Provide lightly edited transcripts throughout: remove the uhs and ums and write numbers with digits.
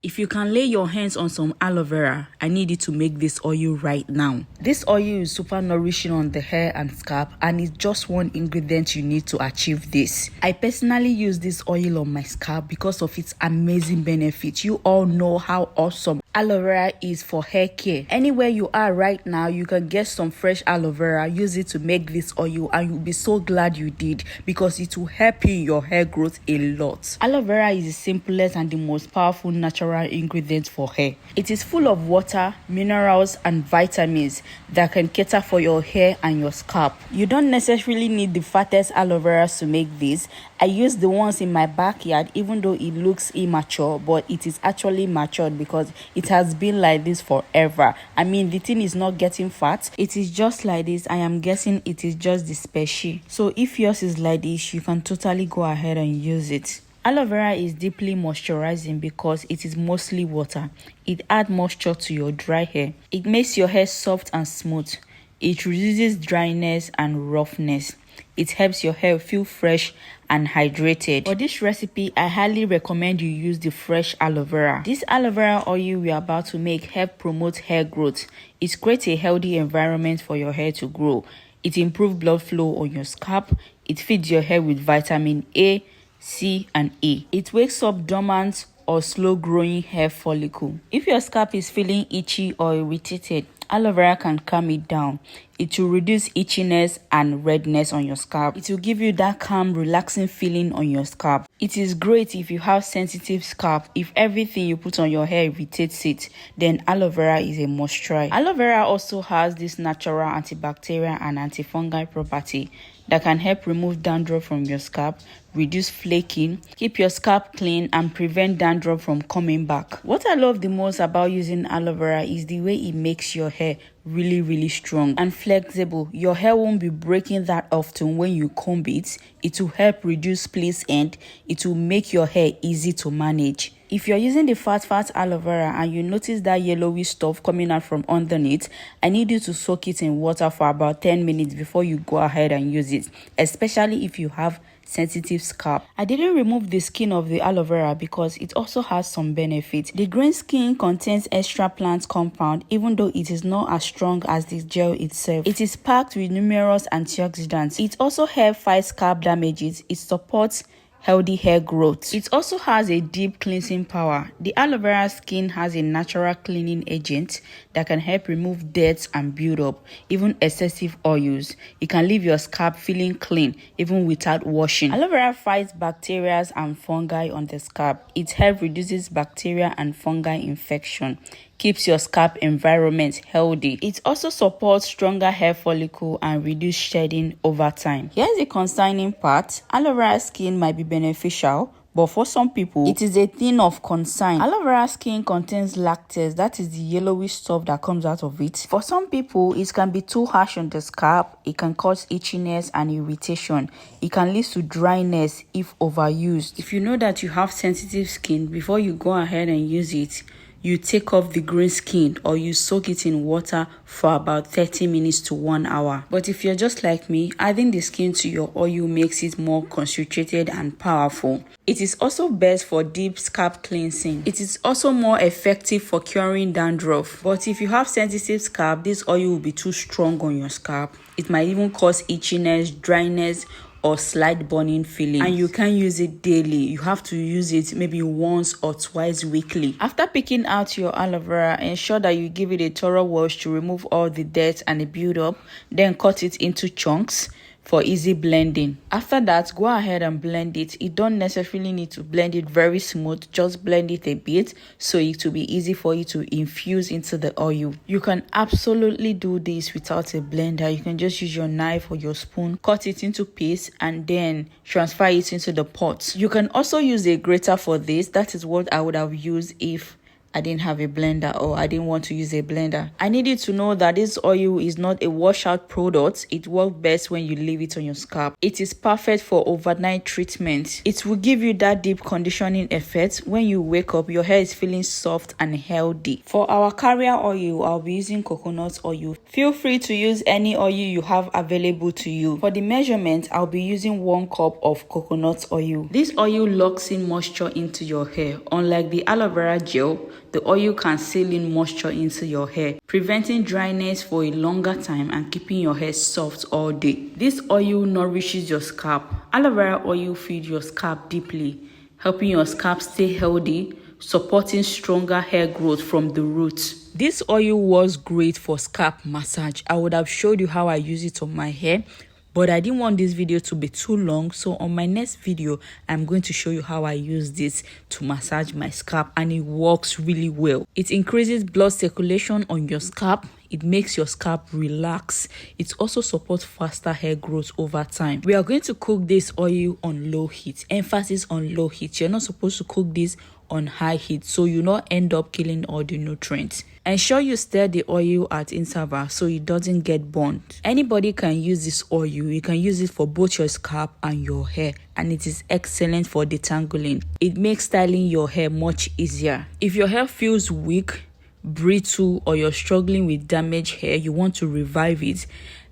If you can lay your hands on some aloe vera, I need you to make this oil right now. This oil is super nourishing on the hair and scalp, and it's just one ingredient you need to achieve this. I personally use this oil on my scalp because of its amazing benefits. You all know how awesome aloe vera is for hair care. Anywhere you are right now, you can get some fresh aloe vera, use it to make this oil, and you'll be so glad you did because it will help you in your hair growth a lot. Aloe vera is the simplest and the most powerful natural ingredient for hair. It is full of water, minerals, and vitamins that can cater for your hair and your scalp. You don't necessarily need the fattest aloe vera to make this. I use the ones in my backyard, even though it looks immature, but it is actually matured because it has been like this forever. I mean, the thing is not getting fat. It is just like this. I am guessing it is just the species. So if yours is like this, you can totally go ahead and use it. Aloe vera is deeply moisturizing because it is mostly water. It adds moisture to your dry hair. It makes your hair soft and smooth. It reduces dryness and roughness. It helps your hair feel fresh and hydrated. For this recipe, I highly recommend you use the fresh aloe vera. This aloe vera oil we are about to make help promote hair growth. It creates a healthy environment for your hair to grow. It improves blood flow on your scalp. It feeds your hair with vitamin A, C, and E. It wakes up dormant or slow-growing hair follicle. If your scalp is feeling itchy or irritated, aloe vera can calm it down. It will reduce itchiness and redness on your scalp. It will give you that calm, relaxing feeling on your scalp. It is great if you have sensitive scalp. If everything you put on your hair irritates it, then aloe vera is a must try. Aloe vera also has this natural antibacterial and antifungal property that can help remove dandruff from your scalp, reduce flaking, keep your scalp clean, and prevent dandruff from coming back. What I love the most about using aloe vera is the way it makes your hair really strong and flexible. Your hair won't be breaking that often when you comb it. It will help reduce splits and it will make your hair easy to manage. If you're using the fat aloe vera and you notice that yellowy stuff coming out from underneath, I need you to soak it in water for about 10 minutes before you go ahead and use it, especially if you have sensitive scalp. I didn't remove the skin of the aloe vera because it also has some benefits. The green skin contains extra plant compound even though it is not as strong as the gel itself. It is packed with numerous antioxidants. It also helps fight scalp damages. It supports healthy hair growth. It also has a deep cleansing power. The aloe vera skin has a natural cleaning agent that can help remove dirt and build up, even excessive oils. It can leave your scalp feeling clean even without washing. Aloe vera fights bacteria and fungi on the scalp. It helps reduces bacteria and fungi infection, keeps your scalp environment healthy. It also supports stronger hair follicle and reduce shedding over time. Here's the concerning part. Aloe vera skin might be beneficial, but for some people, it is a thing of concern. Aloe vera skin contains lactase, that is the yellowy stuff that comes out of it. For some people, it can be too harsh on the scalp. It can cause itchiness and irritation. It can lead to dryness if overused. If you know that you have sensitive skin, before you go ahead and use it, you take off the green skin or you soak it in water for about 30 minutes to 1 hour. But if you're just like me, adding the skin to your oil makes it more concentrated and powerful. It is also best for deep scalp cleansing. It is also more effective for curing dandruff. But if you have sensitive scalp, this oil will be too strong on your scalp. It might even cause itchiness, dryness, or slight burning feeling, and you can't use it daily. You have to use it maybe once or twice weekly. After picking out your aloe vera, ensure that you give it a thorough wash to remove all the dirt and the buildup, then cut it into chunks for easy blending. After that, go ahead and blend it. You don't necessarily need to blend it very smooth, just blend it a bit so it will be easy for you to infuse into the oil. You can absolutely do this without a blender. You can just use your knife or your spoon, cut it into pieces, and then transfer it into the pot. You can also use a grater for this. That is what I would have used if I didn't have a blender, or I didn't want to use a blender. I needed to know that this oil is not a washout product. It works best when you leave it on your scalp. It is perfect for overnight treatment. It will give you that deep conditioning effect. When you wake up, your hair is feeling soft and healthy. For our carrier oil, I'll be using coconut oil. Feel free to use any oil you have available to you. For the measurement, I'll be using 1 cup of coconut oil. This oil locks in moisture into your hair. Unlike the aloe vera gel, the oil can seal in moisture into your hair, preventing dryness for a longer time and keeping your hair soft all day. This oil nourishes your scalp. Aloe vera oil feeds your scalp deeply, helping your scalp stay healthy, supporting stronger hair growth from the roots. This oil was great for scalp massage. I would have showed you how I use it on my hair, but I didn't want this video to be too long, so on my next video I'm going to show you how I use this to massage my scalp, and it works really well. It increases blood circulation on your scalp. It makes your scalp relax. It also supports faster hair growth over time. We are going to cook this oil on low heat. Emphasis on low heat. You're not supposed to cook this on high heat, so you not end up killing all the nutrients. Ensure you stir the oil at intervals so it doesn't get burnt. Anybody can use this oil. You can use it for both your scalp and your hair, and it is excellent for detangling. It makes styling your hair much easier. If your hair feels weak, brittle, or you're struggling with damaged hair, you want to revive it,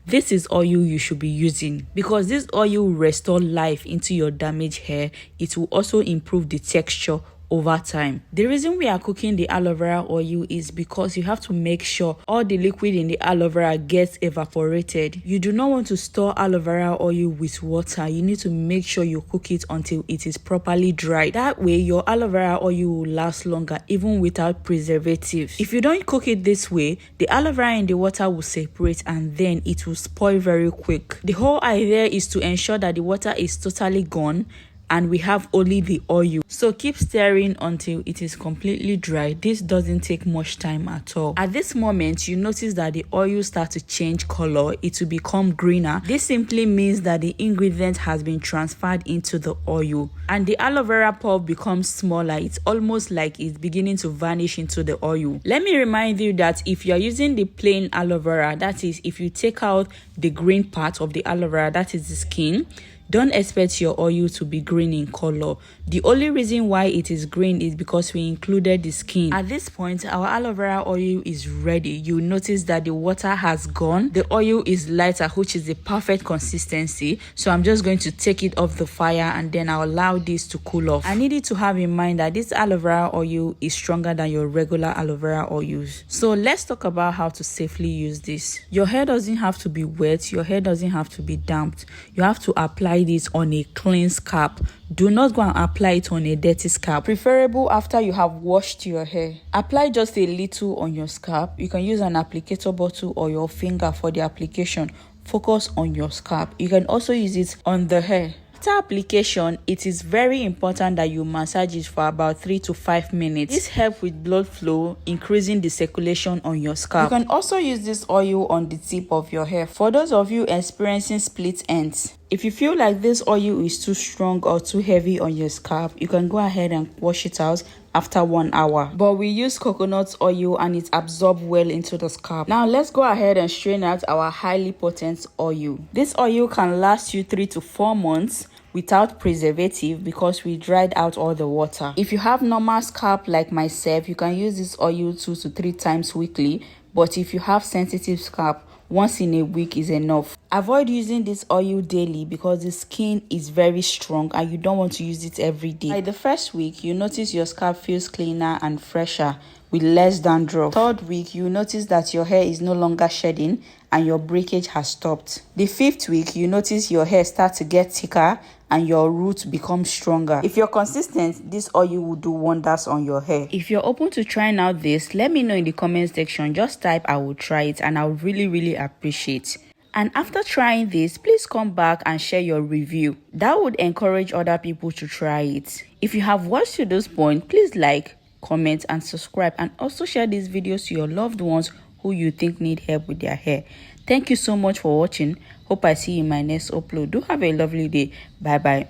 this is oil you should be using, because this oil will restore life into your damaged hair. It will also improve the texture over time. The reason we are cooking the aloe vera oil is because you have to make sure all the liquid in the aloe vera gets evaporated. You do not want to store aloe vera oil with water. You need to make sure you cook it until it is properly dry. That way your aloe vera oil will last longer even without preservatives. If you don't cook it this way, the aloe vera in the water will separate and then it will spoil very quick. The whole idea is to ensure that the water is totally gone and we have only the oil. So keep stirring until it is completely dry. This doesn't take much time at all. At this moment, you notice that the oil starts to change color. It will become greener. This simply means that the ingredient has been transferred into the oil, and the aloe vera pulp becomes smaller. It's almost like it's beginning to vanish into the oil. Let me remind you that if you're using the plain aloe vera, that is, if you take out the green part of the aloe vera, that is the skin, don't expect your oil to be green in color. The only reason why it is green is because we included the skin. At this point, our aloe vera oil is ready. You notice that the water has gone. The oil is lighter, which is the perfect consistency. So I'm just going to take it off the fire and then I'll allow this to cool off. I need you to have in mind that this aloe vera oil is stronger than your regular aloe vera oils. So let's talk about how to safely use this. Your hair doesn't have to be wet. Your hair doesn't have to be damped. You have to apply this on a clean scalp. Do not go and apply it on a dirty scalp. Preferable after you have washed your hair. Apply just a little on your scalp. You can use an applicator bottle or your finger for the application. Focus on your scalp. You can also use it on the hair. After application, it is very important that you massage it for about 3 to 5 minutes. This helps with blood flow, increasing the circulation on your scalp. You can also use this oil on the tip of your hair. For those of you experiencing split ends, if you feel like this oil is too strong or too heavy on your scalp, you can go ahead and wash it out after 1 hour. But we use coconut oil and it absorbs well into the scalp. Now let's go ahead and strain out our highly potent oil. This oil can last you 3 to 4 months without preservative because we dried out all the water. If you have normal scalp like myself, you can use this oil 2 to 3 times weekly. But if you have sensitive scalp, once in a week is enough. Avoid using this oil daily because the skin is very strong and you don't want to use it every day. By the first week, you notice your scalp feels cleaner and fresher with less dandruff. Third week, you notice that your hair is no longer shedding and your breakage has stopped. The 5th week, you notice your hair starts to get thicker and your roots become stronger. If you're consistent, this oil will do wonders on your hair. If you're open to trying out this, let me know in the comment section. Just type I will try it and I'll really appreciate. And after trying this, please come back and share your review. That would encourage other people to try it. If you have watched to this point, please like, comment and subscribe, and also share these videos to your loved ones who you think need help with their hair. Thank you so much for watching. Hope I see you in my next upload. Do have a lovely day. Bye bye.